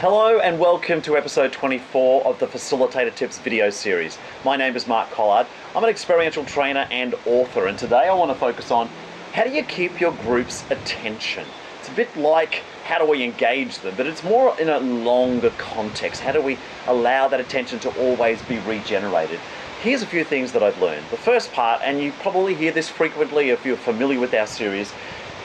Hello and welcome to episode 24 of the Facilitator Tips video series. My name is Mark Collard. I'm an experiential trainer and author, and today I want to focus on how do you keep your group's attention. It's a bit like how do we engage them, but it's more in a longer context. How do we allow that attention to always be regenerated? Here's a few things that I've learned. The first part, and you probably hear this frequently if you're familiar with our series,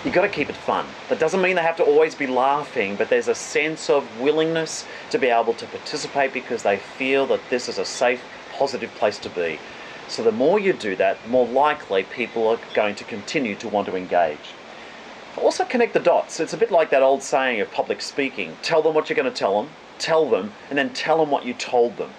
you've got to keep it fun. That doesn't mean they have to always be laughing, but there's a sense of willingness to be able to participate because they feel that this is a safe, positive place to be. So the more you do that, the more likely people are going to continue to want to engage. Also connect the dots. It's a bit like that old saying of public speaking. Tell them what you're going to tell them, and then tell them what you told them.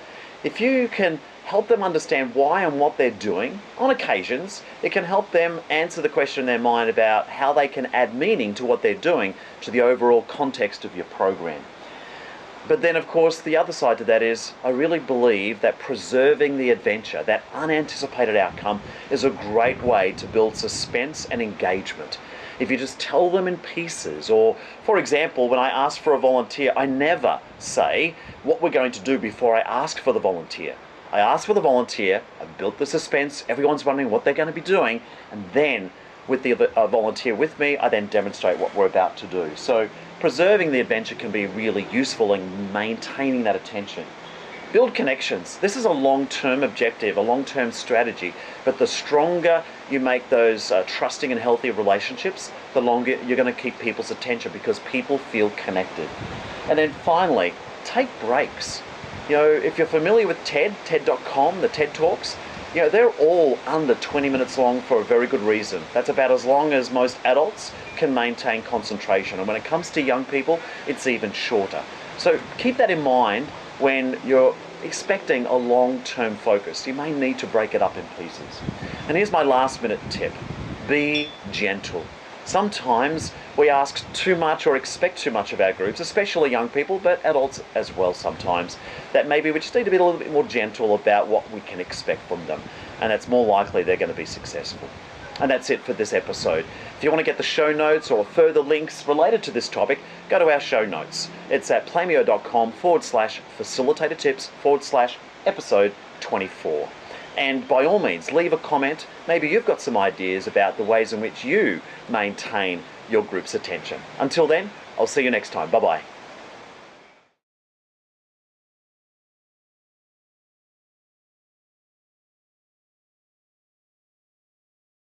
If you can help them understand why and what they're doing, on occasions, it can help them answer the question in their mind about how they can add meaning to what they're doing to the overall context of your program. But then, of course, the other side to that is, I really believe that preserving the adventure, that unanticipated outcome, is a great way to build suspense and engagement. If you just tell them in pieces, or for example, when I ask for a volunteer, I never say what we're going to do before I ask for the volunteer. I ask for the volunteer, I've built the suspense, everyone's wondering what they're going to be doing, and then with the volunteer with me, I then demonstrate what we're about to do. So preserving the adventure can be really useful in maintaining that attention. Build connections. This is a long-term objective, a long-term strategy, but the stronger you make those trusting and healthy relationships, the longer you're going to keep people's attention because people feel connected. And then finally, take breaks. You know, if you're familiar with TED.com, the TED Talks, you know, they're all under 20 minutes long for a very good reason. That's about as long as most adults can maintain concentration. And when it comes to young people, it's even shorter. So keep that in mind when you're expecting a long-term focus. You may need to break it up in pieces. And here's my last-minute tip. Be gentle. Sometimes we ask too much or expect too much of our groups, especially young people, but adults as well sometimes, that maybe we just need to be a little bit more gentle about what we can expect from them. And it's more likely they're going to be successful. And that's it for this episode. If you want to get the show notes or further links related to this topic, go to our show notes. It's at playmeo.com/facilitatortips/episode 24. And by all means, leave a comment. Maybe you've got some ideas about the ways in which you maintain your group's attention. Until then, I'll see you next time. Bye-bye.